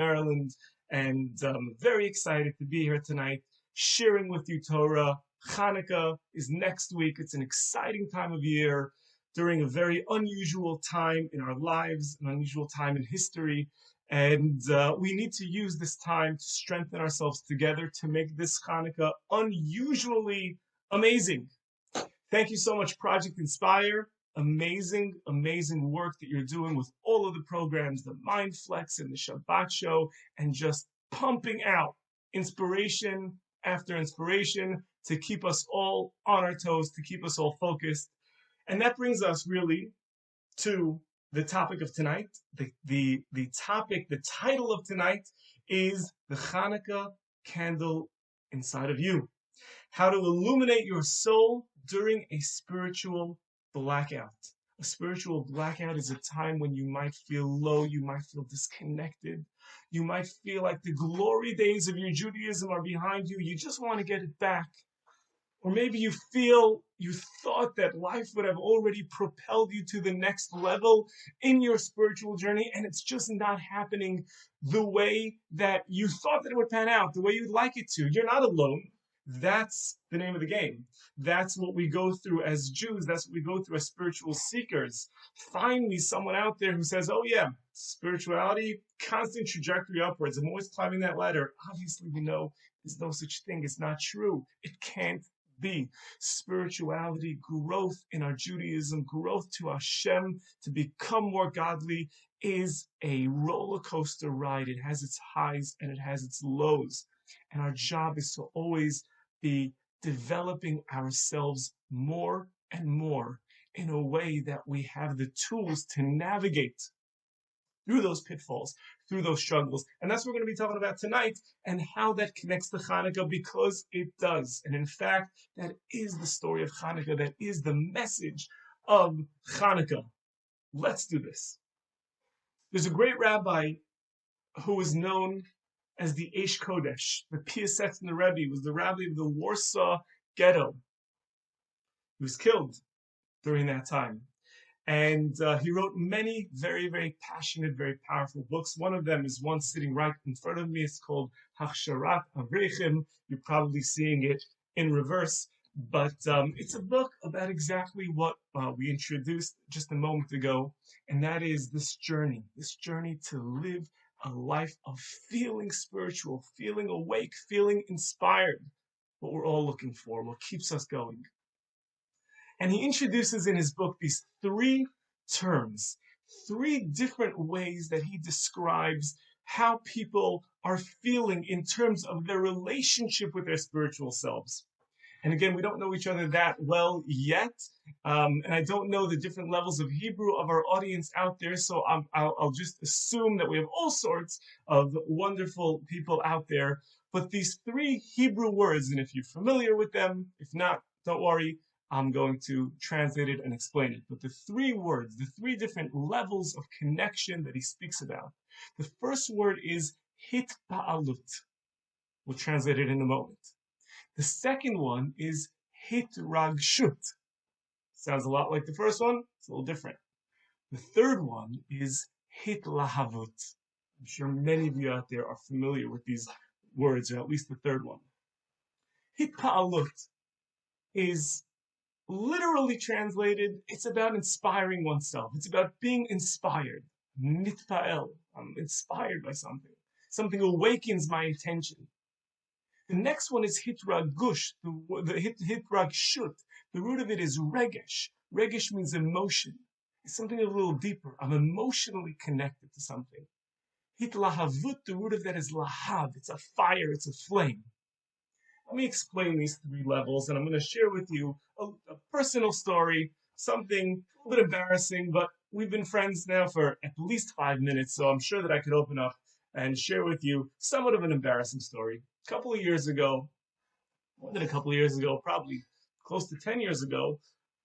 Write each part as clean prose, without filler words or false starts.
Maryland, and very excited to be here tonight, sharing with you Torah. Hanukkah is next week. It's an exciting time of year during a very unusual time in our lives, an unusual time in history. And we need to use this time to strengthen ourselves together to make this Hanukkah unusually amazing. Thank you so much, Project Inspire. Amazing, amazing work that you're doing with all of the programs, the Mindflex and the Shabbat show, and just pumping out inspiration after inspiration to keep us all on our toes, to keep us all focused. And that brings us really to the topic of tonight. The title of tonight is the Hanukkah Candle Inside of You. How to illuminate your soul during a spiritual blackout. A spiritual blackout is a time when you might feel low, you might feel disconnected, you might feel like the glory days of your Judaism are behind you, you just want to get it back. Or maybe you feel you thought that life would have already propelled you to the next level in your spiritual journey, and it's just not happening the way that you thought that it would pan out, the way you'd like it to. You're not alone. That's the name of the game. That's what we go through as Jews. That's what we go through as spiritual seekers. Find me someone out there who says, oh yeah, spirituality, constant trajectory upwards. I'm always climbing that ladder. Obviously, we know there's no such thing. It's not true. It can't be. Spirituality, growth in our Judaism, growth to Hashem, to become more godly, is a roller coaster ride. It has its highs and it has its lows. And our job is to always be developing ourselves more and more in a way that we have the tools to navigate through those pitfalls, through those struggles. And that's what we're going to be talking about tonight, and how that connects to Hanukkah, because it does. And in fact, that is the story of Hanukkah. That is the message of Hanukkah. Let's do this. There's a great rabbi who is known as the Eish Kodesh, the Piasek and the Rabbi. Was the rabbi of the Warsaw Ghetto. He was killed during that time. And he wrote many very, very passionate, very powerful books. One of them is one sitting right in front of me. It's called Hachsharat Avrechim. You're probably seeing it in reverse. But it's a book about exactly what we introduced just a moment ago. And that is this journey to live a life of feeling spiritual, feeling awake, feeling inspired. What we're all looking for, what keeps us going. And he introduces in his book these three terms, three different ways that he describes how people are feeling in terms of their relationship with their spiritual selves. And again, we don't know each other that well yet. And I don't know the different levels of Hebrew of our audience out there. So I'll just assume that we have all sorts of wonderful people out there. But these three Hebrew words, and if you're familiar with them, if not, don't worry, I'm going to translate it and explain it. But the three words, the three different levels of connection that he speaks about. The first word is hitpa'alut. We'll translate it in a moment. The second one is hitragshut. Sounds a lot like the first one. It's a little different. The third one is hitlahavut. I'm sure many of you out there are familiar with these words, or at least the third one. Hitpa'alut is literally translated, it's about inspiring oneself. It's about being inspired. Nitpa'el. I'm inspired by something. Something awakens my attention. The next one is hitragush, hitragshut. The root of it is regesh. Regesh means emotion. It's something a little deeper. I'm emotionally connected to something. Hitlahavut, the root of that is lahav. It's a fire, it's a flame. Let me explain these three levels, and I'm going to share with you a personal story, something a little bit embarrassing, but we've been friends now for at least 5 minutes, so I'm sure that I could open up and share with you somewhat of an embarrassing story. A couple of years ago, more than a couple of years ago, probably close to 10 years ago,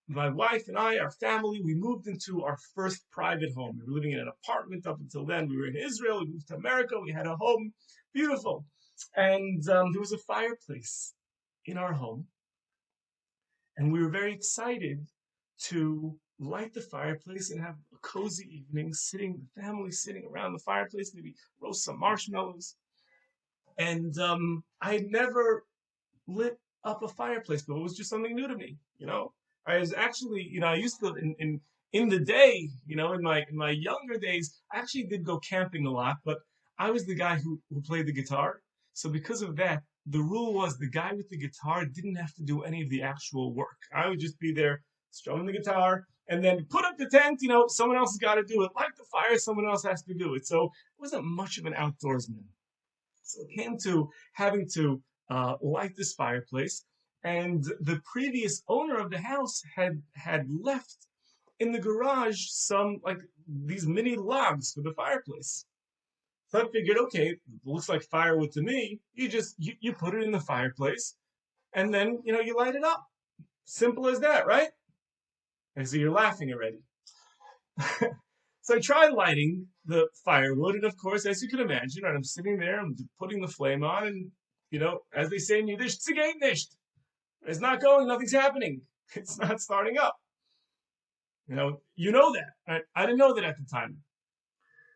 my wife and I, our family, we moved into our first private home. We were living in an apartment up until then. We were in Israel. We moved to America. We had a home. Beautiful. And there was a fireplace in our home. And we were very excited to light the fireplace and have a cozy evening, the family sitting around the fireplace, maybe roast some marshmallows. And I had never lit up a fireplace, but it was just something new to me. I was actually, I used to in the day, in my younger days, I actually did go camping a lot, but I was the guy who played the guitar. So because of that, the rule was the guy with the guitar didn't have to do any of the actual work. I would just be there strumming the guitar and then put up the tent. Someone else has got to do it. Light the fire, someone else has to do it. So I wasn't much of an outdoorsman. So it came to having to light this fireplace, and the previous owner of the house had left in the garage some like these mini logs for the fireplace. So I figured, okay, it looks like firewood to me. You put it in the fireplace, and then you light it up. Simple as that, right? I see you're laughing already. So I tried lighting the firewood, and of course, as you can imagine, right, I'm sitting there, I'm putting the flame on, and as they say in Yiddish, "Zig ain't nicht." It's not going, nothing's happening. It's not starting up. That. Right? I didn't know that at the time.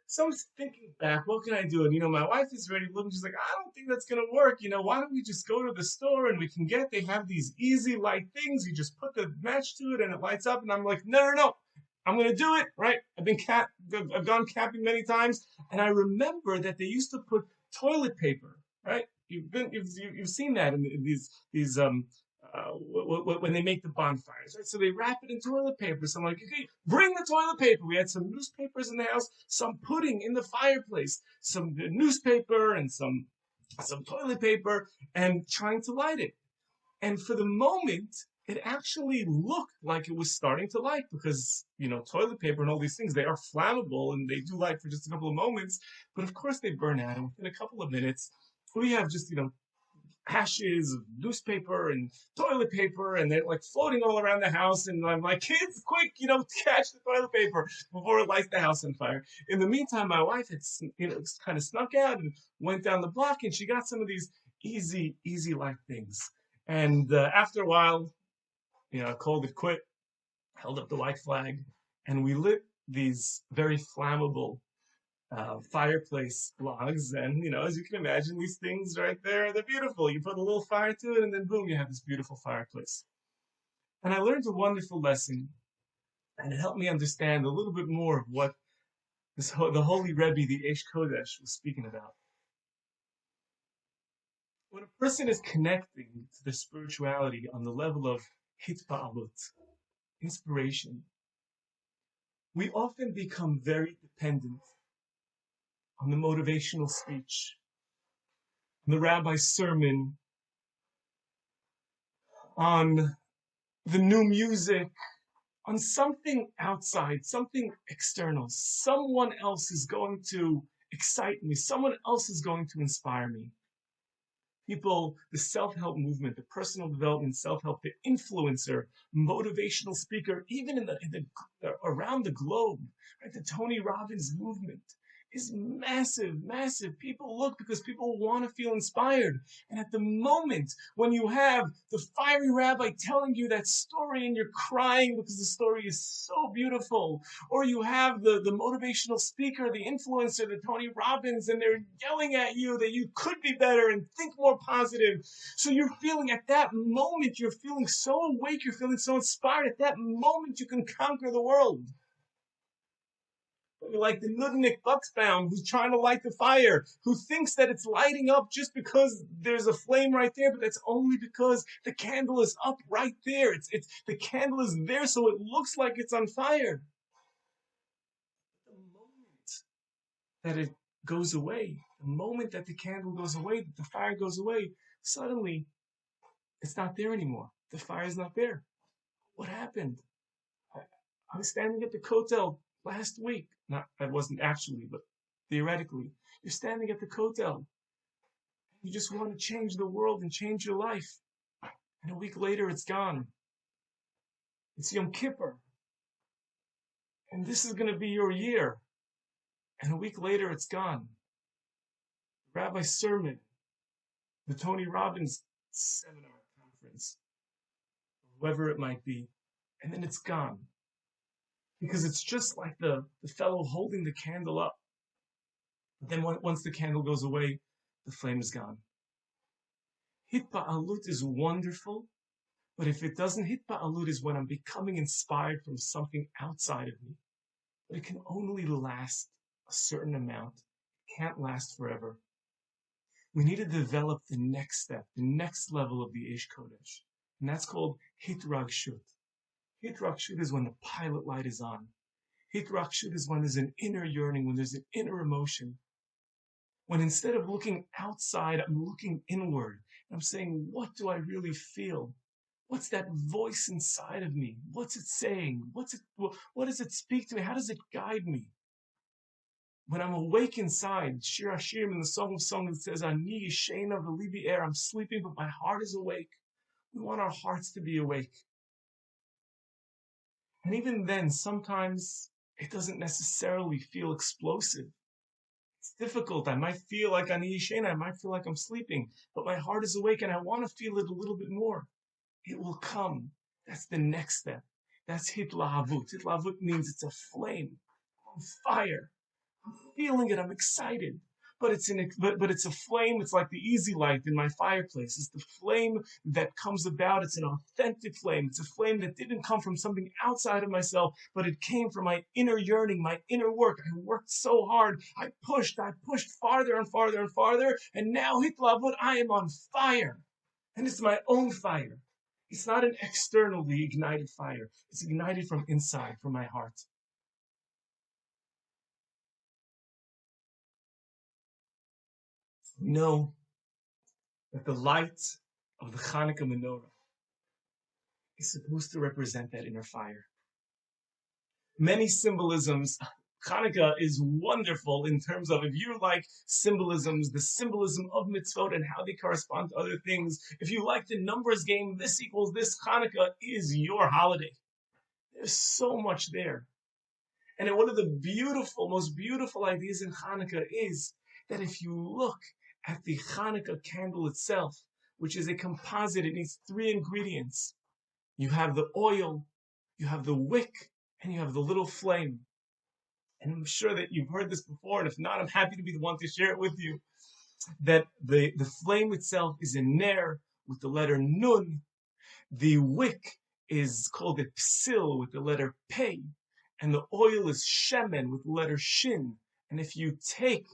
So I'm thinking back, what can I do? And my wife is ready looking. She's like, I don't think that's gonna work. Why don't we just go to the store and they have these easy light things. You just put the match to it and it lights up. And I'm like, no, no, no. I'm gonna do it, right? I've gone camping many times, and I remember that they used to put toilet paper, right? You've seen that in these when they make the bonfires, right? So they wrap it in toilet paper. So I'm like, okay, bring the toilet paper. We had some newspapers in the house, some pudding in the fireplace, some newspaper and some toilet paper, and trying to light it. And for the moment, it actually looked like it was starting to light because, toilet paper and all these things, they are flammable and they do light for just a couple of moments. But of course, they burn out. And within a couple of minutes, we have just, ashes of newspaper and toilet paper, and they're like floating all around the house. And I'm like, kids, quick, catch the toilet paper before it lights the house on fire. In the meantime, my wife had, kind of snuck out and went down the block, and she got some of these easy light things. And after a while, I called it quit, held up the white flag, and we lit these very flammable fireplace logs. And, as you can imagine, these things right there, they're beautiful. You put a little fire to it, and then boom, you have this beautiful fireplace. And I learned a wonderful lesson, and it helped me understand a little bit more of what the holy Rebbe, the Eish Kodesh, was speaking about. When a person is connecting to the spirituality on the level of hitba'alut, inspiration, we often become very dependent on the motivational speech, on the rabbi's sermon, on the new music, on something outside, something external. Someone else is going to excite me. Someone else is going to inspire me. People, the self-help movement, the personal development, self-help, the influencer, motivational speaker, even in the around the globe, right? The Tony Robbins movement is massive, massive. People look because people want to feel inspired. And at the moment when you have the fiery rabbi telling you that story and you're crying because the story is so beautiful, or you have the motivational speaker, the influencer, the Tony Robbins, and they're yelling at you that you could be better and think more positive. So you're feeling at that moment, you're feeling so awake, you're feeling so inspired. At that moment, you can conquer the world. Like the nudnik Buxbaum who's trying to light the fire, who thinks that it's lighting up just because there's a flame right there, but that's only because the candle is up right there. It's the candle is there, so it looks like it's on fire. The moment that it goes away, the moment that the candle goes away, that the fire goes away, suddenly it's not there anymore. The fire is not there. What happened? I was standing at the kotel last week. I wasn't actually, but theoretically. You're standing at the kotel. You just want to change the world and change your life. And a week later, it's gone. It's Yom Kippur. And this is going to be your year. And a week later, it's gone. The rabbi's sermon, the Tony Robbins seminar conference, whoever it might be, and then it's gone. because it's just like the fellow holding the candle up. But then once the candle goes away, the flame is gone. Hitpa'alut is wonderful, but if it doesn't, hitpa'alut is when I'm becoming inspired from something outside of me. But it can only last a certain amount. It can't last forever. We need to develop the next step, the next level of the Eish Kodesh. And that's called hitragshut. Hitragshut is when the pilot light is on. Hitragshut is when there's an inner yearning, when there's an inner emotion. When instead of looking outside, I'm looking inward. I'm saying, what do I really feel? What's that voice inside of me? What's it saying? What does it speak to me? How does it guide me? When I'm awake inside, Shir Hashirim in the Song of Songs, it says, Ani Yishena v'libi er, I'm sleeping, but my heart is awake. We want our hearts to be awake. And even then, sometimes it doesn't necessarily feel explosive. It's difficult. I might feel like Ani Yishena, I might feel like I'm sleeping, but my heart is awake and I want to feel it a little bit more. It will come. That's the next step. That's hitlahavut. Hitlahavut means it's a flame, on fire. I'm feeling it. I'm excited. But it's a flame. It's like the easy light in my fireplace. It's the flame that comes about. It's an authentic flame. It's a flame that didn't come from something outside of myself, but it came from my inner yearning, my inner work. I worked so hard. I pushed farther and farther and farther. And now, hitlahavut, I am on fire. And it's my own fire. It's not an externally ignited fire. It's ignited from inside, from my heart. We know that the light of the Hanukkah Menorah is supposed to represent that inner fire. Many symbolisms. Hanukkah is wonderful in terms of, if you like symbolisms, the symbolism of mitzvot and how they correspond to other things. If you like the numbers game, this equals this, Hanukkah is your holiday. There's so much there. And one of the most beautiful ideas in Hanukkah is that if you look at the Hanukkah candle itself, which is a composite, it needs 3 ingredients. You have the oil, you have the wick, and you have the little flame. And I'm sure that you've heard this before, and if not, I'm happy to be the one to share it with you, that the flame itself is a ner with the letter nun. The wick is called a psil with the letter pei, and the oil is shemen with the letter shin. And if you take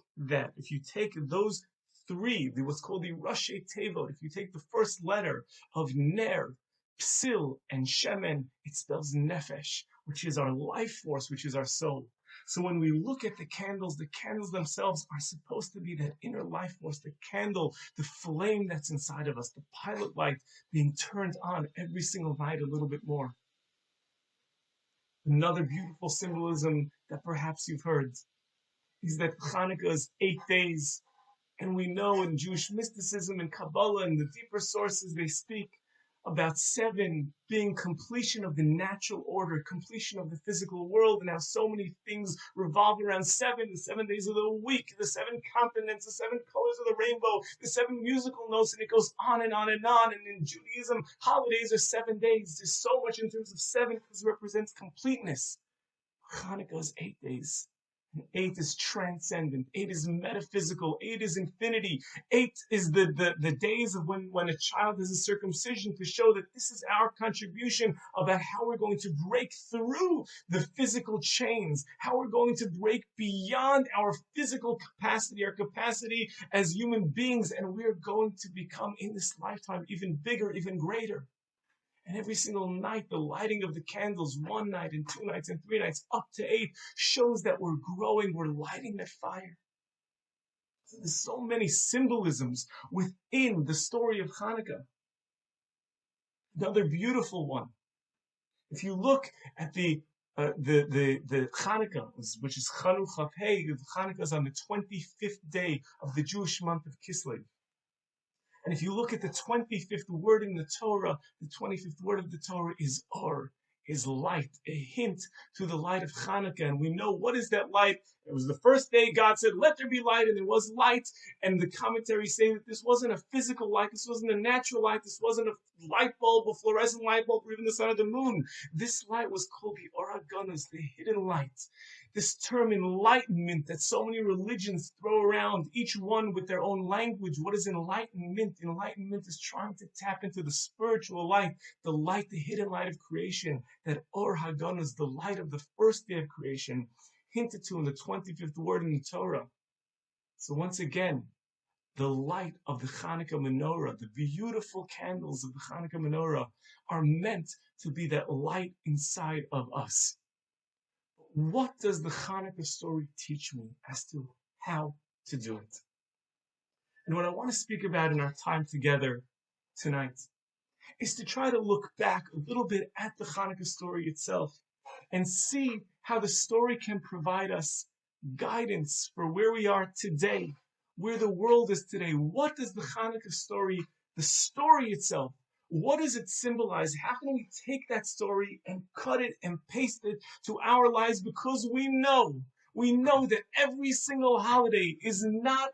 those 3, what's called the Rashi Tevot, if you take the first letter of ner, psil, and shemen, it spells nefesh, which is our life force, which is our soul. So when we look at the candles themselves are supposed to be that inner life force, the candle, the flame that's inside of us, the pilot light being turned on every single night a little bit more. Another beautiful symbolism that perhaps you've heard is that Hanukkah is 8 days. And we know in Jewish mysticism and Kabbalah and the deeper sources, they speak about 7 being completion of the natural order, completion of the physical world, and how so many things revolve around 7, the 7 days of the week, the 7 continents, the 7 colors of the rainbow, the 7 musical notes, and it goes on and on and on. And in Judaism, holidays are 7 days. There's so much in terms of 7 because it represents completeness. Hanukkah is 8 days. 8 is transcendent. 8 is metaphysical. 8 is infinity. 8 is the days of when a child has a circumcision to show that this is our contribution about how we're going to break through the physical chains, how we're going to break beyond our physical capacity, our capacity as human beings, and we're going to become in this lifetime even bigger, even greater. And every single night, the lighting of the candles, 1 night and 2 nights and 3 nights, up to 8, shows that we're growing, we're lighting that fire. So there's so many symbolisms within the story of Hanukkah. Another beautiful one. If you look at the Hanukkah, which is Chanukah, Hanukkah is on the 25th day of the Jewish month of Kislev. And if you look at the 25th word in the Torah, the 25th word of the Torah is Or. is light, a hint to the light of Hanukkah. And we know, what is that light? It was the first day God said, let there be light, and there was light. And the commentaries say that this wasn't a physical light, this wasn't a natural light, this wasn't a light bulb, a fluorescent light bulb, or even the sun or the moon. This light was called the Or HaGanuz, the hidden light. This term enlightenment that so many religions throw around, each one with their own language. What is enlightenment? Enlightenment is trying to tap into the spiritual light, the hidden light of creation. That Or HaGanuz, the light of the first day of creation, hinted to in the 25th word in the Torah. So once again, the light of the Hanukkah Menorah, the beautiful candles of the Hanukkah Menorah, are meant to be that light inside of us. What does the Hanukkah story teach me as to how to do it? And what I want to speak about in our time together tonight is to try to look back a little bit at the Hanukkah story itself and see how the story can provide us guidance for where we are today, where the world is today. What does the Hanukkah story, the story itself, what does it symbolize? How can we take that story and cut it and paste it to our lives? Because we know that every single holiday is not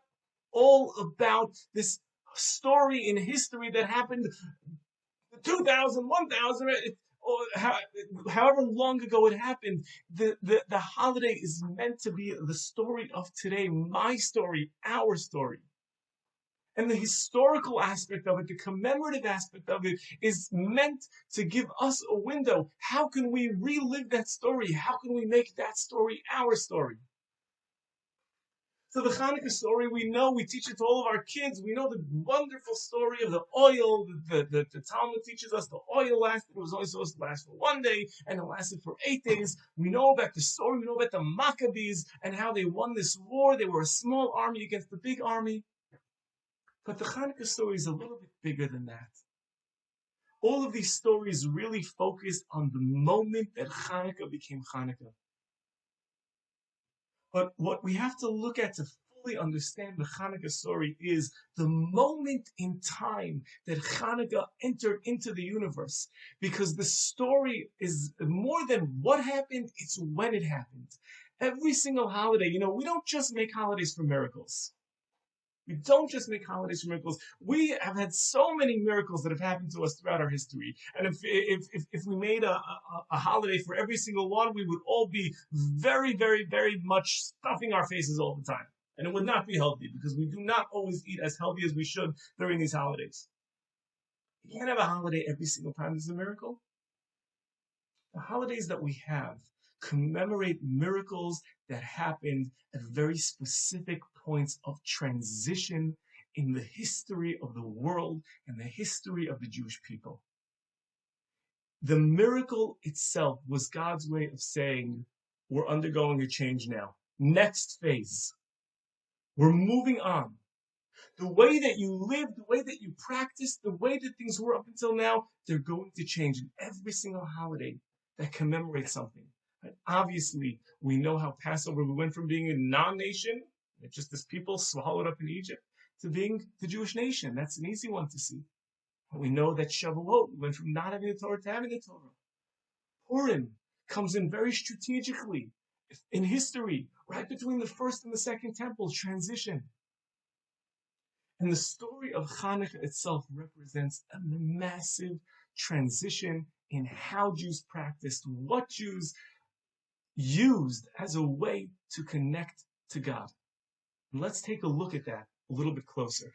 all about this story in history that happened 2,000, 1,000, or however long ago it happened. The holiday is meant to be the story of today, my story, our story. And the historical aspect of it, the commemorative aspect of it, is meant to give us a window. How can we relive that story? How can we make that story our story? So the Hanukkah story, we know, we teach it to all of our kids. We know the wonderful story of the oil. The Talmud teaches us the oil lasted. It was only supposed to last for 1 day, and it lasted for 8 days. We know about the story. We know about the Maccabees and how they won this war. They were a small army against the big army. But the Hanukkah story is a little bit bigger than that. All of these stories really focus on the moment that Hanukkah became Hanukkah. But what we have to look at to fully understand the Hanukkah story is the moment in time that Hanukkah entered into the universe. Because the story is more than what happened, it's when it happened. Every single holiday, we don't just make holidays for miracles. We don't just make holidays for miracles. We have had so many miracles that have happened to us throughout our history. And if we made a holiday for every single one, we would all be very, very, very much stuffing our faces all the time. And it would not be healthy because we do not always eat as healthy as we should during these holidays. You can't have a holiday every single time there's a miracle. The holidays that we have commemorate miracles that happened at very specific points of transition in the history of the world and the history of the Jewish people. The miracle itself was God's way of saying, we're undergoing a change now. Next phase. We're moving on. The way that you live, the way that you practice, the way that things were up until now, they're going to change in every single holiday that commemorates something. And obviously, we know how Passover, we went from being a non-nation, just as people swallowed up in Egypt, to being the Jewish nation. That's an easy one to see. And we know that Shavuot went from not having the Torah to having the Torah. Purim comes in very strategically in history, right between the first and the second temple, transition. And the story of Hanukkah itself represents a massive transition in how Jews practiced, what Jews used as a way to connect to God. And let's take a look at that a little bit closer.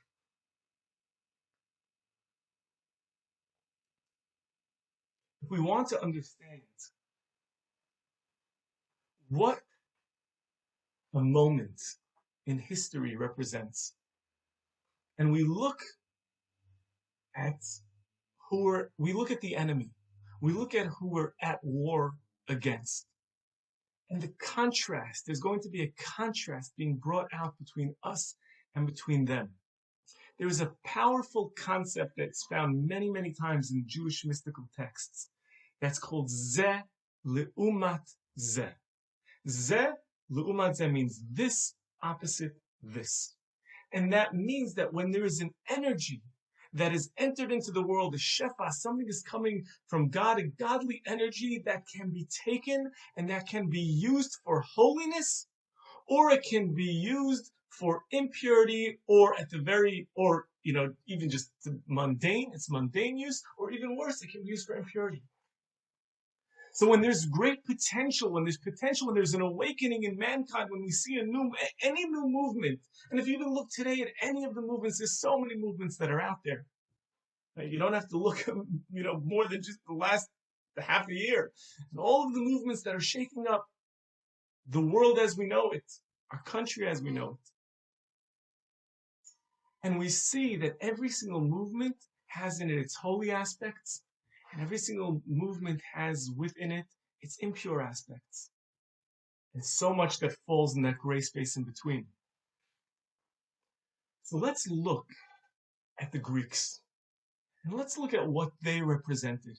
If we want to understand what a moment in history represents, and we look at the enemy, we look at who we're at war against. And the contrast, there's going to be a contrast being brought out between us and between them. There is a powerful concept that's found many, many times in Jewish mystical texts that's called Zeh Leumat Zeh. Zeh Leumat Zeh means this opposite this. And that means that when there is an energy that is entered into the world, a shefa, something is coming from God, a godly energy that can be taken and that can be used for holiness, or it can be used for impurity, or at the very, or, even just mundane, it's mundane use, or even worse, it can be used for impurity. So when there's great potential, when there's an awakening in mankind, when we see any new movement, and if you even look today at any of the movements, there's so many movements that are out there. Right? You don't have to look, more than just the half a year. And all of the movements that are shaking up the world as we know it, our country as we know it. And we see that every single movement has in it its holy aspects, and every single movement has within it its impure aspects. And so much that falls in that gray space in between. So let's look at the Greeks. And let's look at what they represented.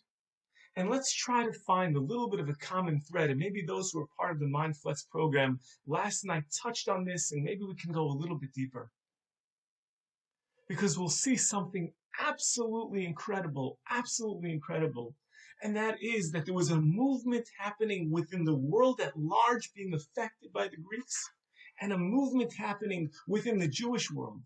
And let's try to find a little bit of a common thread. And maybe those who are part of the Mindflex program last night touched on this, and maybe we can go a little bit deeper. Because we'll see something absolutely incredible. And that is that there was a movement happening within the world at large being affected by the Greeks, and a movement happening within the Jewish world.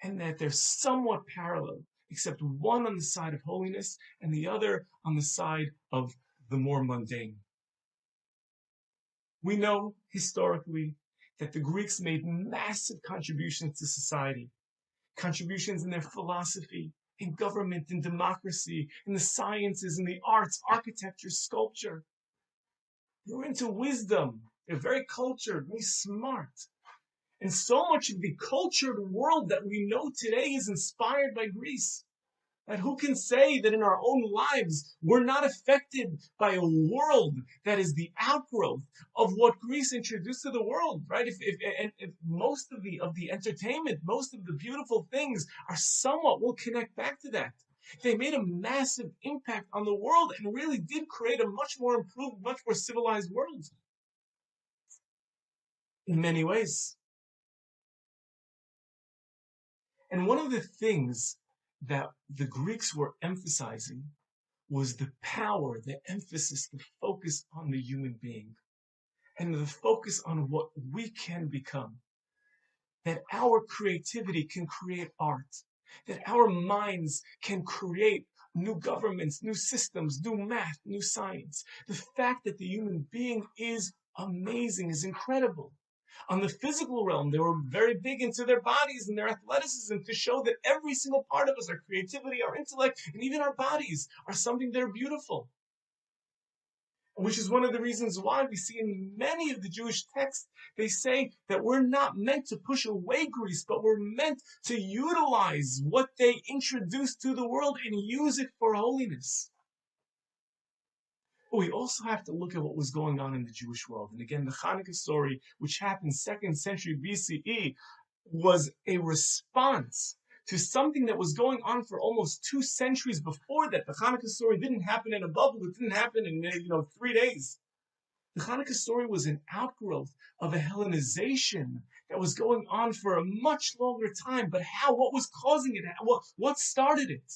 And that they're somewhat parallel, except one on the side of holiness and the other on the side of the more mundane. We know historically that the Greeks made massive contributions to society, contributions in their philosophy, in government, in democracy, in the sciences, in the arts, architecture, sculpture. They were into wisdom. They're very cultured, very smart. And so much of the cultured world that we know today is inspired by Greece. And who can say that in our own lives we're not affected by a world that is the outgrowth of what Greece introduced to the world, right? If most of the entertainment, most of the beautiful things are somewhat, will connect back to that. They made a massive impact on the world and really did create a much more improved, much more civilized world. In many ways. And one of the things that the Greeks were emphasizing was the power, the emphasis, the focus on the human being, and the focus on what we can become. That our creativity can create art, that our minds can create new governments, new systems, new math, new science. The fact that the human being is amazing, is incredible. On the physical realm, they were very big into their bodies and their athleticism to show that every single part of us, our creativity, our intellect, and even our bodies are something that are beautiful. Which is one of the reasons why we see in many of the Jewish texts, they say that we're not meant to push away Greece, but we're meant to utilize what they introduced to the world and use it for holiness. But we also have to look at what was going on in the Jewish world. And again, the Hanukkah story, which happened 2nd century BCE, was a response to something that was going on for almost 2 centuries before that. The Hanukkah story didn't happen in a bubble. It didn't happen in 3 days. The Hanukkah story was an outgrowth of a Hellenization that was going on for a much longer time. But what was causing it? What started it?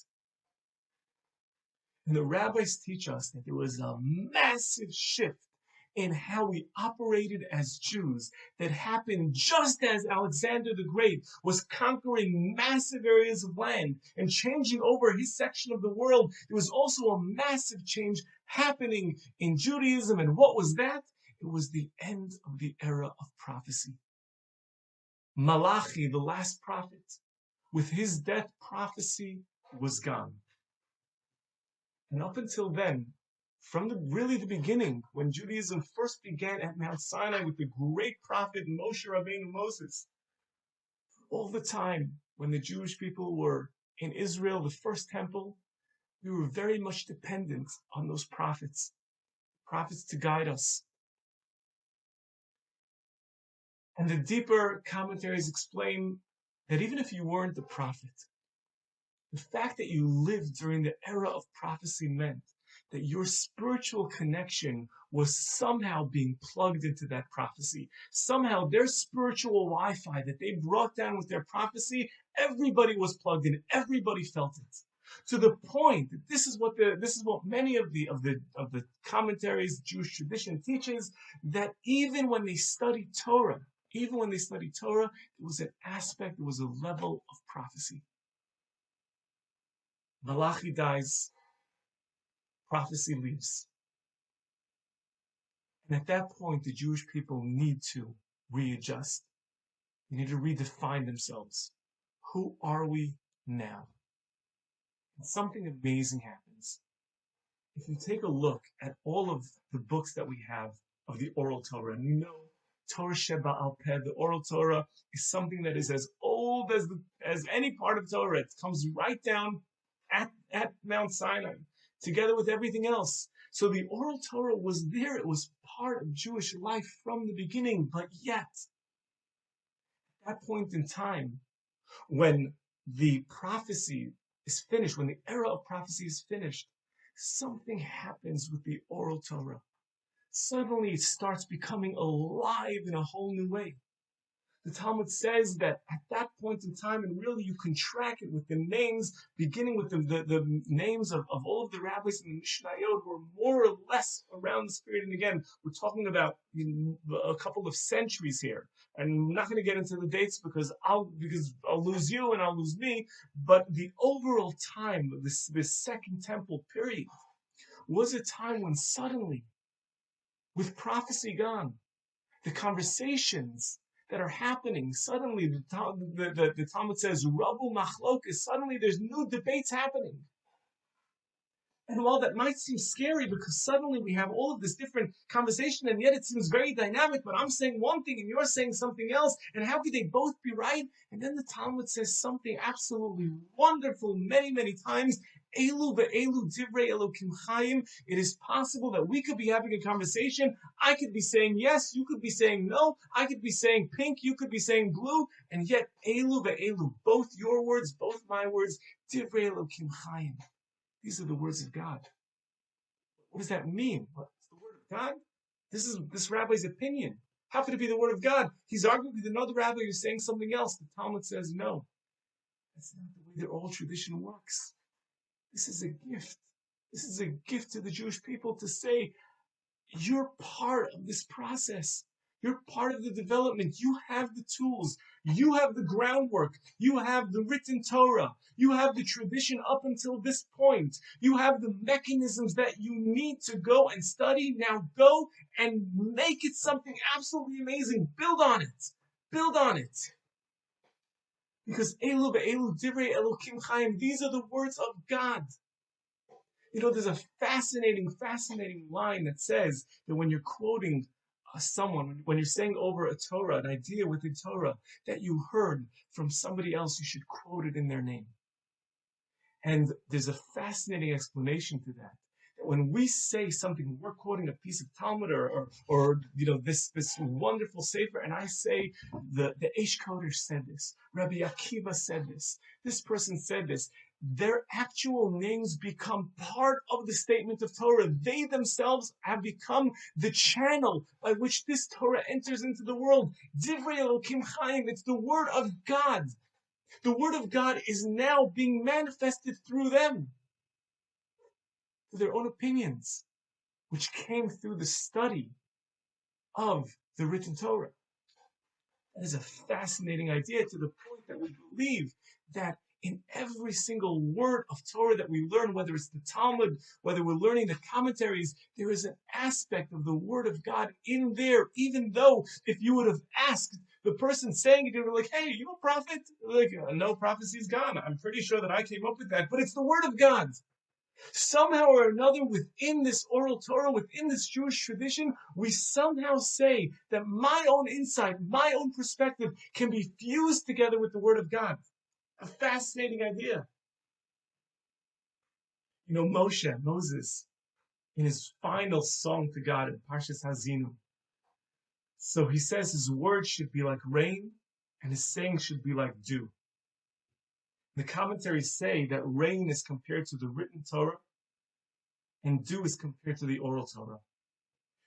And the rabbis teach us that there was a massive shift in how we operated as Jews that happened just as Alexander the Great was conquering massive areas of land and changing over his section of the world. There was also a massive change happening in Judaism. And what was that? It was the end of the era of prophecy. Malachi, the last prophet, with his death, prophecy was gone. And up until then, from the beginning, when Judaism first began at Mount Sinai with the great prophet Moshe Rabbeinu Moses, all the time when the Jewish people were in Israel, the first temple, we were very much dependent on those prophets to guide us. And the deeper commentaries explain that even if you weren't the prophet, the fact that you lived during the era of prophecy meant that your spiritual connection was somehow being plugged into that prophecy. Somehow their spiritual Wi-Fi that they brought down with their prophecy, everybody was plugged in, everybody felt it. To the point that this is what many of the commentaries, Jewish tradition teaches, that even when they study Torah, there was an aspect, there was a level of prophecy. Malachi dies, prophecy leaves. And at that point, the Jewish people need to readjust. They need to redefine themselves. Who are we now? And something amazing happens. If you take a look at all of the books that we have of the oral Torah, and you know, Torah Sheba Al Peh, the oral Torah, is something that is as old as any part of Torah. It comes right down at Mount Sinai, together with everything else. So the oral Torah was there. It was part of Jewish life from the beginning. But yet, at that point in time, when the prophecy is finished, when the era of prophecy is finished, something happens with the oral Torah. Suddenly it starts becoming alive in a whole new way. The Talmud says that at that point in time, and really you can track it with the names, beginning with the names of all of the rabbis in the Mishnayot who are more or less around this period. And again, we're talking about a couple of centuries here. And I'm not going to get into the dates because I'll lose you and I'll lose me. But the overall time of this Second Temple period was a time when suddenly, with prophecy gone, the conversations that are happening, suddenly the Talmud says, Rabu Machlokas, suddenly there's new debates happening. And while that might seem scary because suddenly we have all of this different conversation and yet it seems very dynamic, but I'm saying one thing and you're saying something else, and how could they both be right? And then the Talmud says something absolutely wonderful many, many times. Elu ve'elu divrei Elokim Chaim. It is possible that we could be having a conversation. I could be saying yes, you could be saying no. I could be saying pink, you could be saying blue. And yet, elu ve'elu, both your words, both my words, divrei Elokim Chaim. These are the words of God. What does that mean? What's the word of God? This is this rabbi's opinion. How could it be the word of God? He's arguing with another rabbi who's saying something else. The Talmud says no. That's not the way their oral tradition works. This is a gift. This is a gift to the Jewish people to say, you're part of this process. You're part of the development. You have the tools. You have the groundwork. You have the written Torah. You have the tradition up until this point. You have the mechanisms that you need to go and study. Now go and make it something absolutely amazing. Build on it. Build on it. Because Elu ve'elu divrei Elokim Chaim, these are the words of God. You know, there's a fascinating line that says that when you're quoting someone, when you're saying over a Torah, an idea within Torah that you heard from somebody else, you should quote it in their name. And there's a fascinating explanation to that. That when we say something, we're quoting a piece of Talmud or you know, this wonderful sefer, and I say the Eish Kodesh said this, Rabbi Akiva said this person said this. Their actual names become part of the statement of Torah. They themselves have become the channel by which this Torah enters into the world. Divrei Elokim Chaim, it's the word of God. The word of God is now being manifested through them, through their own opinions, which came through the study of the written Torah. That is a fascinating idea to the point that we believe that in every single word of Torah that we learn, whether it's the Talmud, whether we're learning the commentaries, there is an aspect of the word of God in there, even though if you would have asked the person saying it, they were like, hey, are you a prophet? Like, no, prophecy's gone. I'm pretty sure that I came up with that, but it's the word of God. Somehow or another, within this oral Torah, within this Jewish tradition, we somehow say that my own insight, my own perspective can be fused together with the word of God. A fascinating idea. You know, Moses, in his final song to God in Parshas Hazinu. So he says his words should be like rain and his saying should be like dew. The commentaries say that rain is compared to the written Torah and dew is compared to the oral Torah.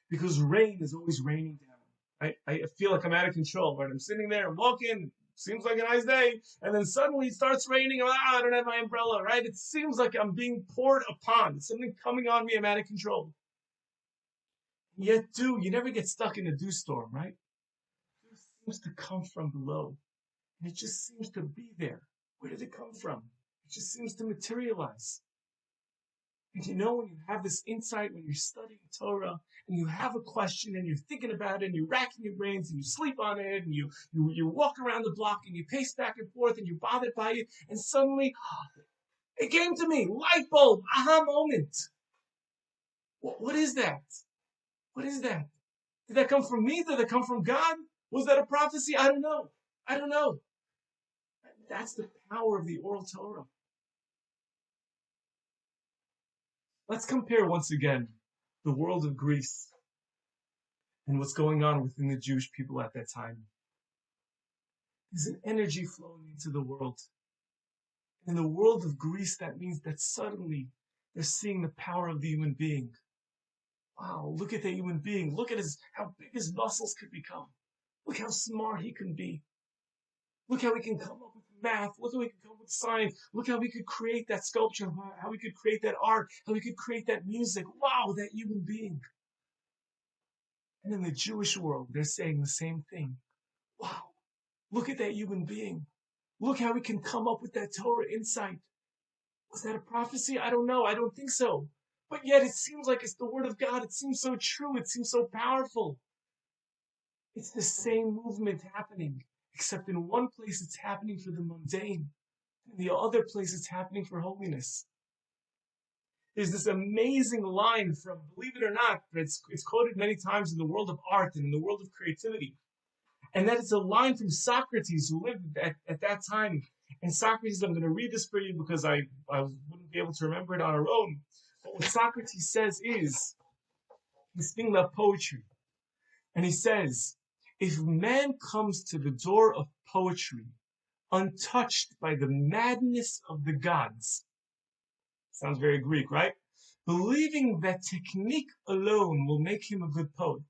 Because rain is always raining down. I feel like I'm out of control, right? I'm sitting there, I'm walking, seems like a nice day, and then suddenly it starts raining. I don't have my umbrella, right? It seems like I'm being poured upon. Something coming on me, I'm out of control. Yet dew, you never get stuck in a dew storm, right? Dew seems to come from below, and it just seems to be there. Where did it come from? It just seems to materialize. And you know, when you have this insight, when you're studying Torah, and you have a question, and you're thinking about it, and you're racking your brains, and you sleep on it, and you walk around the block, and you pace back and forth, and you're bothered by it, and suddenly, it came to me, light bulb, aha moment. What is that? What is that? Did that come from me? Did that come from God? Was that a prophecy? I don't know. I don't know. That's the power of the oral Torah. Let's compare once again the world of Greece and what's going on within the Jewish people at that time. There's an energy flowing into the world. In the world of Greece, that means that suddenly they're seeing the power of the human being. Wow, look at that human being. Look at how big his muscles could become. Look how smart he can be. Look how he can come up with math. Look how he can come up with science. Look how we could create that sculpture, how we could create that art, how we could create that music. Wow, that human being. And in the Jewish world, they're saying the same thing. Wow, look at that human being. Look how we can come up with that Torah insight. Was that a prophecy? I don't know. I don't think so. But yet it seems like it's the word of God. It seems so true. It seems so powerful. It's the same movement happening, except in one place it's happening for the mundane. In the other place it's happening for holiness. There's this amazing line from, believe it or not, it's quoted many times in the world of art and in the world of creativity. And that is a line from Socrates, who lived at that time. And Socrates, I'm going to read this for you because I wouldn't be able to remember it on our own. But what Socrates says is, he's speaking about poetry. And he says, if man comes to the door of poetry untouched by the madness of the gods, sounds very Greek, right? Believing that technique alone will make him a good poet,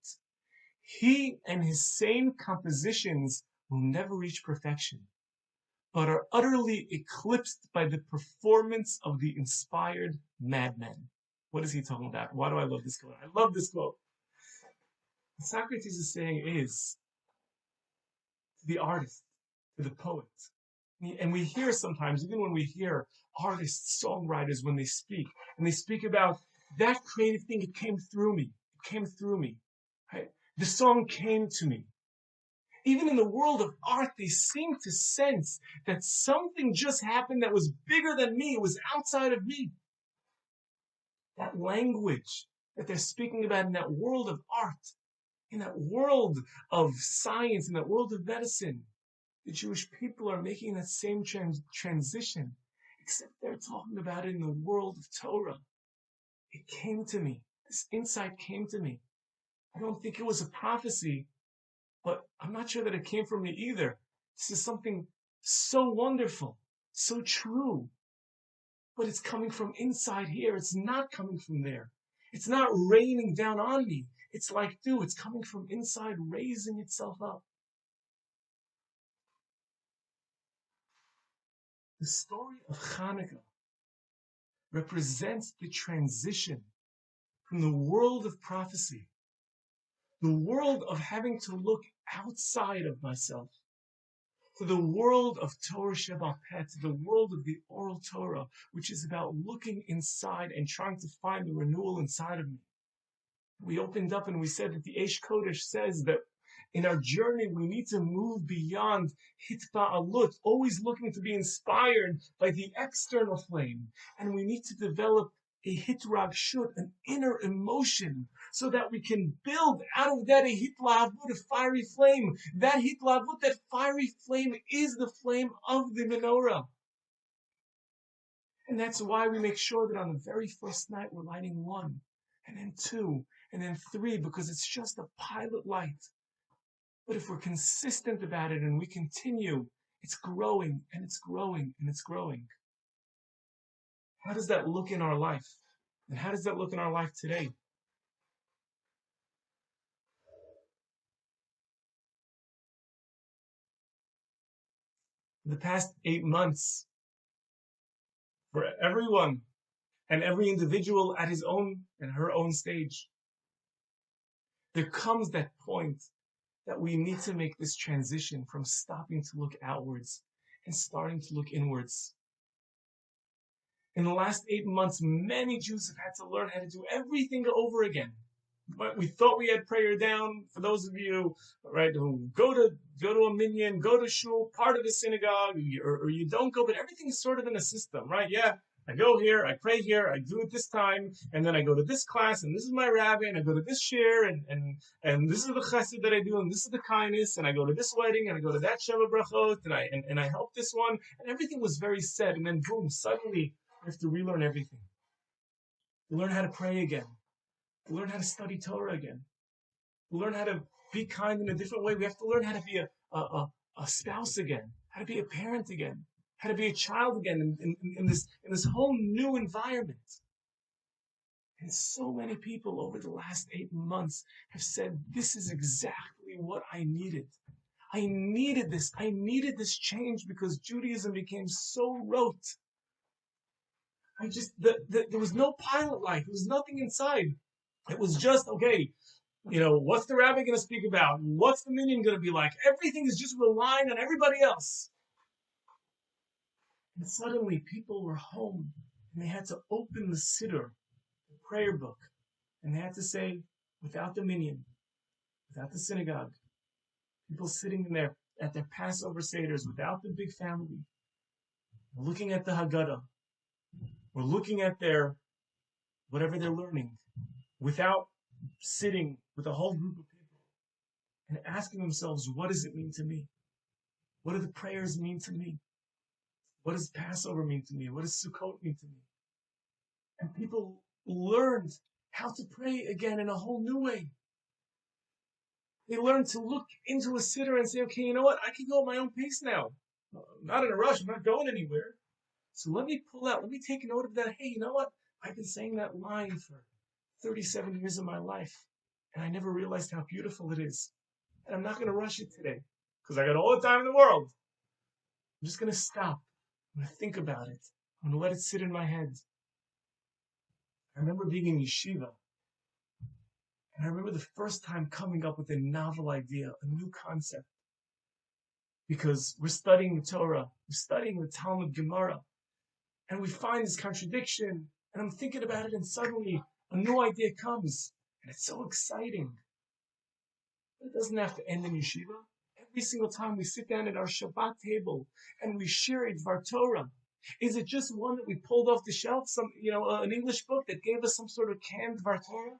he and his sane compositions will never reach perfection, but are utterly eclipsed by the performance of the inspired madman. What is he talking about? Why do I love this quote? I love this quote. What Socrates is saying is, to the artist, to the poet, and we hear sometimes, even when we hear artists, songwriters, when they speak, and they speak about that creative thing, it came through me. It came through me. Right? The song came to me. Even in the world of art, they seem to sense that something just happened that was bigger than me. It was outside of me. That language that they're speaking about in that world of art, in that world of science, in that world of medicine, the Jewish people are making that same transition, except they're talking about it in the world of Torah. It came to me. This insight came to me. I don't think it was a prophecy, but I'm not sure that it came from me either. This is something so wonderful, so true, but it's coming from inside here. It's not coming from there. It's not raining down on me. It's like dew. It's coming from inside, raising itself up. The story of Hanukkah represents the transition from the world of prophecy, the world of having to look outside of myself, to the world of Torah Sheba'al Peh, to the world of the oral Torah, which is about looking inside and trying to find the renewal inside of me. We opened up and we said that the Eish Kodesh says that in our journey, we need to move beyond hitba'alut, always looking to be inspired by the external flame. And we need to develop a hitragshut, an inner emotion, so that we can build out of that a hitlavut, a fiery flame. That hitlavut, that fiery flame, is the flame of the menorah. And that's why we make sure that on the very first night we're lighting 1, and then 2, and then 3, because it's just a pilot light. But if we're consistent about it and we continue, it's growing and it's growing and it's growing. How does that look in our life? And how does that look in our life today? The past 8 months, for everyone and every individual at his own and her own stage, there comes that point that we need to make this transition from stopping to look outwards and starting to look inwards. In the last 8 months, many Jews have had to learn how to do everything over again. But we thought we had prayer down. For those of you, right, who go to a minyan, go to shul, part of the synagogue, or you don't go, but everything is sort of in a system, right? Yeah, I go here, I pray here, I do it this time, and then I go to this class, and this is my rabbi, and I go to this shir, and this is the chesed that I do, and this is the kindness, and I go to this wedding, and I go to that sheva brachot, and I help this one, and everything was very set, and then boom, suddenly we have to relearn everything. To learn how to pray again. To learn how to study Torah again. To learn how to be kind in a different way. We have to learn how to be a spouse again, how to be a parent again, how to be a child again in this whole new environment. And so many people over the last 8 months have said, this is exactly what I needed. I needed this. I needed this change because Judaism became so rote. There was no pilot light. There was nothing inside. It was just, okay, what's the rabbi going to speak about? What's the minyan going to be like? Everything is just relying on everybody else. And suddenly people were home and they had to open the siddur, the prayer book, and they had to say, without the minyan, without the synagogue, people sitting in there at their Passover seders without the big family, looking at the Haggadah, or looking at their, whatever they're learning, without sitting with a whole group of people and asking themselves, what does it mean to me? What do the prayers mean to me? What does Passover mean to me? What does Sukkot mean to me? And people learned how to pray again in a whole new way. They learned to look into a siddur and say, okay, you know what? I can go at my own pace now. I'm not in a rush. I'm not going anywhere. So let me take note of that. Hey, you know what? I've been saying that line for 37 years of my life, and I never realized how beautiful it is. And I'm not going to rush it today because I got all the time in the world. I'm just going to stop. I'm going to think about it. I'm going to let it sit in my head. I remember being in yeshiva, and I remember the first time coming up with a novel idea, a new concept. Because we're studying the Torah, we're studying the Talmud Gemara, and we find this contradiction, and I'm thinking about it, and suddenly a new idea comes, and it's so exciting. But it doesn't have to end in yeshiva. Every single time we sit down at our Shabbat table and we share a Dvar Torah, is it just one that we pulled off the shelf, an English book that gave us some sort of canned Dvar Torah?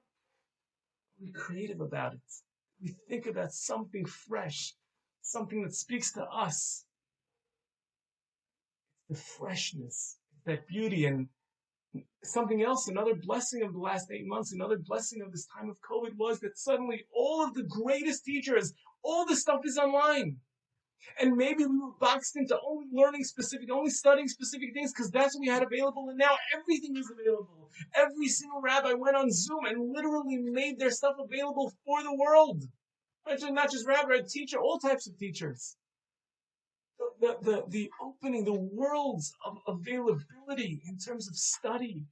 We're creative about it. We think about something fresh, something that speaks to us. The freshness, that beauty, and something else, another blessing of the last 8 months, another blessing of this time of COVID was that suddenly all of the greatest teachers, all the stuff is online. And maybe we were boxed into only only studying specific things because that's what we had available. And now everything is available. Every single rabbi went on Zoom and literally made their stuff available for the world. Not just rabbi, teacher, all types of teachers. The opening, the worlds of availability in terms of study.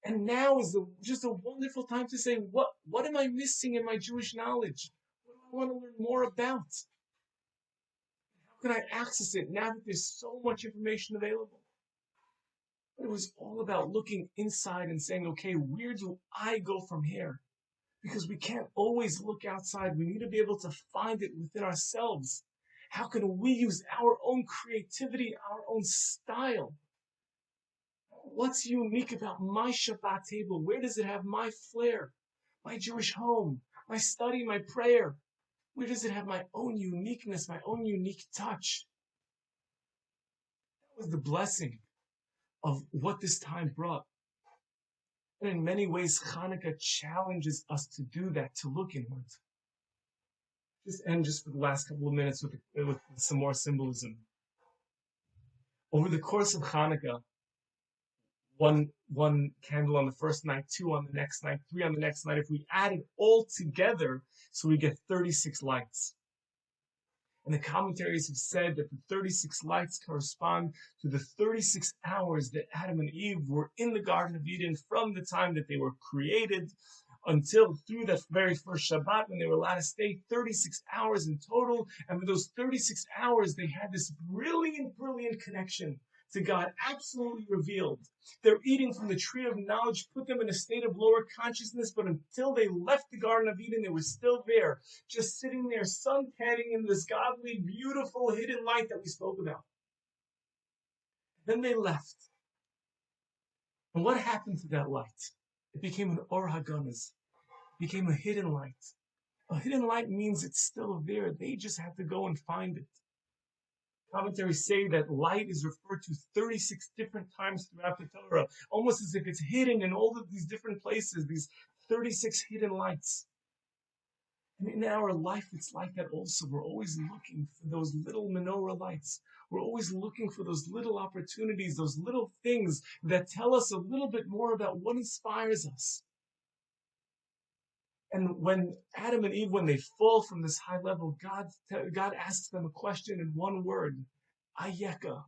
And now is just a wonderful time to say, what am I missing in my Jewish knowledge? What do I want to learn more about? How can I access it now that there's so much information available? It was all about looking inside and saying, okay, where do I go from here? Because we can't always look outside. We need to be able to find it within ourselves. How can we use our own creativity, our own style? What's unique about my Shabbat table? Where does it have my flair? My Jewish home, my study, my prayer. Where does it have my own uniqueness, my own unique touch? That was the blessing of what this time brought. And in many ways, Hanukkah challenges us to do that, to look inward. Just for the last couple of minutes with some more symbolism. Over the course of Hanukkah, one candle on the first night, two on the next night, three on the next night. If we add it all together, so we get 36 lights. And the commentaries have said that the 36 lights correspond to the 36 hours that Adam and Eve were in the Garden of Eden from the time that they were created until through that very first Shabbat when they were allowed to stay, 36 hours in total. And for those 36 hours, they had this brilliant, brilliant connection to God, absolutely revealed. Their eating from the tree of knowledge put them in a state of lower consciousness, but until they left the Garden of Eden, they were still there, just sitting there, sun tanning in this godly, beautiful, hidden light that we spoke about. Then they left. And what happened to that light? It became an Or HaGanuz. It became a hidden light. A hidden light means it's still there. They just have to go and find it. Commentaries say that light is referred to 36 different times throughout the Torah, almost as if it's hidden in all of these different places, these 36 hidden lights. And in our life, it's like that also. We're always looking for those little menorah lights. We're always looking for those little opportunities, those little things that tell us a little bit more about what inspires us. And when Adam and Eve, when they fall from this high level, God asks them a question in one word, Ayeka,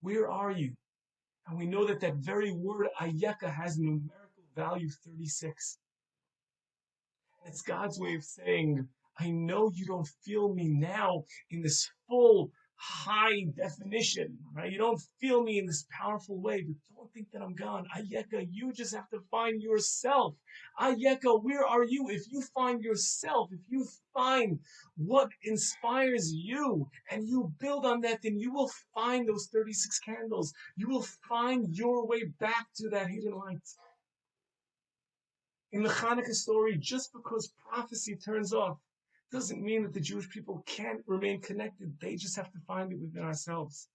where are you? And we know that that very word, Ayeka, has numerical value 36. And it's God's way of saying, I know you don't feel me now in this full, high definition, right? You don't feel me in this powerful way, but don't think that I'm gone. Ayeka, you just have to find yourself. Ayeka, where are you? If you find yourself, if you find what inspires you and you build on that, then you will find those 36 candles. You will find your way back to that hidden light. In the Hanukkah story, just because prophecy turns off doesn't mean that the Jewish people can't remain connected. They just have to find it within ourselves.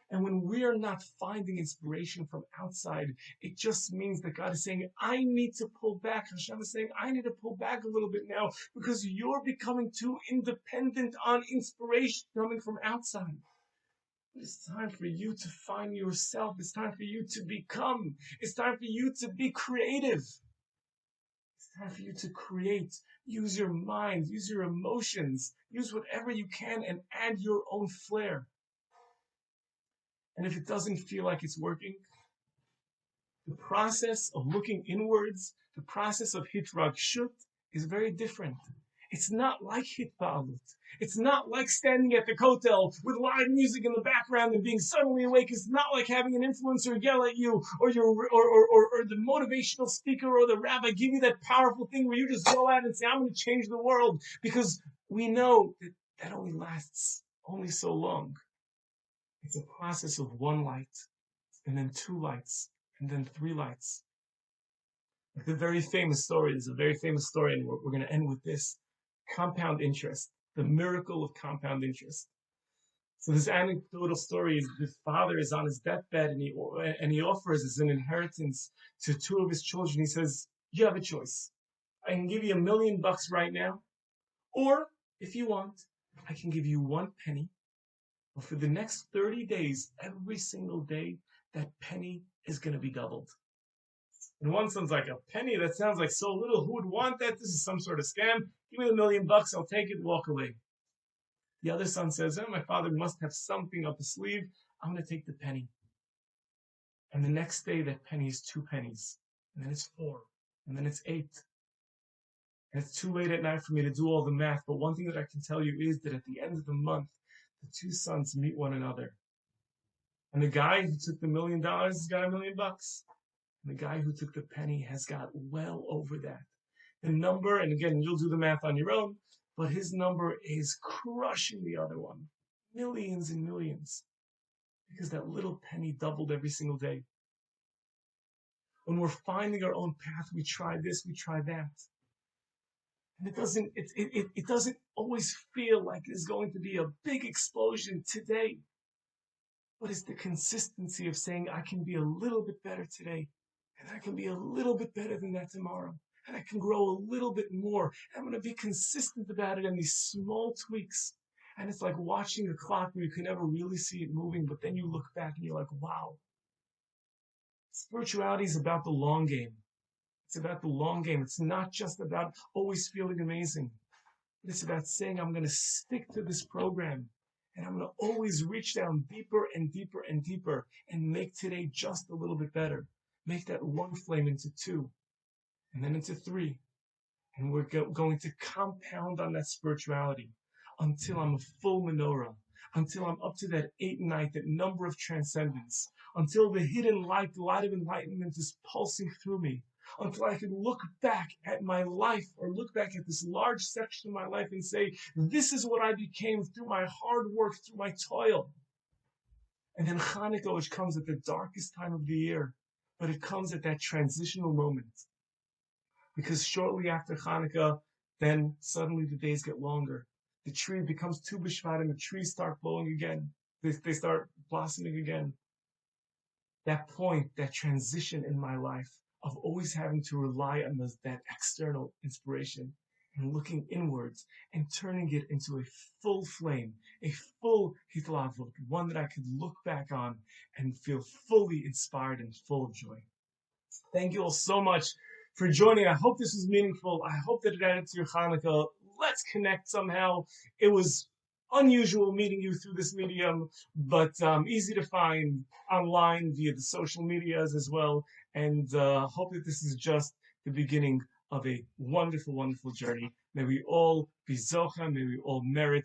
And when we are not finding inspiration from outside, it just means that God is saying, I need to pull back. Hashem is saying, I need to pull back a little bit now because you're becoming too independent on inspiration coming from outside. It's time for you to find yourself. It's time for you to become. It's time for you to be creative. It's time for you to create. Use your mind, use your emotions, use whatever you can and add your own flair. And if it doesn't feel like it's working, the process of looking inwards, the process of hitragshut is very different. It's not like hitba'alut. It's not like standing at the kotel with live music in the background and being suddenly awake. It's not like having an influencer yell at you or the motivational speaker or the rabbi give you that powerful thing where you just go out and say, I'm going to change the world, because we know that that only lasts only so long. It's a process of one light and then two lights and then three lights. Like the very famous story, there's a very famous story, and we're going to end with this. Compound interest, the miracle of compound interest. So this anecdotal story is his father is on his deathbed and he offers as an inheritance to two of his children. He says, you have a choice. I can give you $1 million right now, or if you want, I can give you 1 penny. But for the next 30 days, every single day, that penny is going to be doubled. And one son's like, a penny? That sounds like so little. Who would want that? This is some sort of scam. Give me the $1 million. I'll take it, walk away. The other son says, my father must have something up his sleeve. I'm going to take the penny. And the next day, that penny is 2 pennies. And then it's 4. And then it's 8. And it's too late at night for me to do all the math. But one thing that I can tell you is that at the end of the month, the 2 sons meet one another. And the guy who took the $1 million has got $1 million. And the guy who took the penny has got well over that. The number, and again, you'll do the math on your own, but his number is crushing the other one. Millions and millions. Because that little penny doubled every single day. When we're finding our own path, we try this, we try that. And it doesn't always feel like there's going to be a big explosion today. But it's the consistency of saying, I can be a little bit better today. And I can be a little bit better than that tomorrow. And I can grow a little bit more. I'm going to be consistent about it in these small tweaks. And it's like watching a clock where you can never really see it moving, but then you look back and you're like, wow, Spirituality is about the long game. It's about the long game. It's not just about always feeling amazing. But it's about saying, I'm going to stick to this program. And I'm going to always reach down deeper and deeper and deeper and make today just a little bit better. Make that one flame into two, and then into three. And we're going to compound on that spirituality until I'm a full menorah, until I'm up to that 8 night, that number of transcendence, until the hidden light, the light of enlightenment is pulsing through me, until I can look back at my life or look back at this large section of my life and say, this is what I became through my hard work, through my toil. And then Hanukkah, which comes at the darkest time of the year, but it comes at that transitional moment. Because shortly after Hanukkah, then suddenly the days get longer. The tree becomes Tu B'Shvat and the trees start blowing again. They start blossoming again. That point, that transition in my life of always having to rely on that external inspiration and looking inwards and turning it into a full flame, a full hitlavut, one that I could look back on and feel fully inspired and full of joy. Thank you all so much for joining. I hope this was meaningful. I hope that it added to your Hanukkah. Let's connect somehow. It was unusual meeting you through this medium, but easy to find online via the social medias as well. And hope that this is just the beginning of a wonderful, wonderful journey. May we all be zocha, may we all merit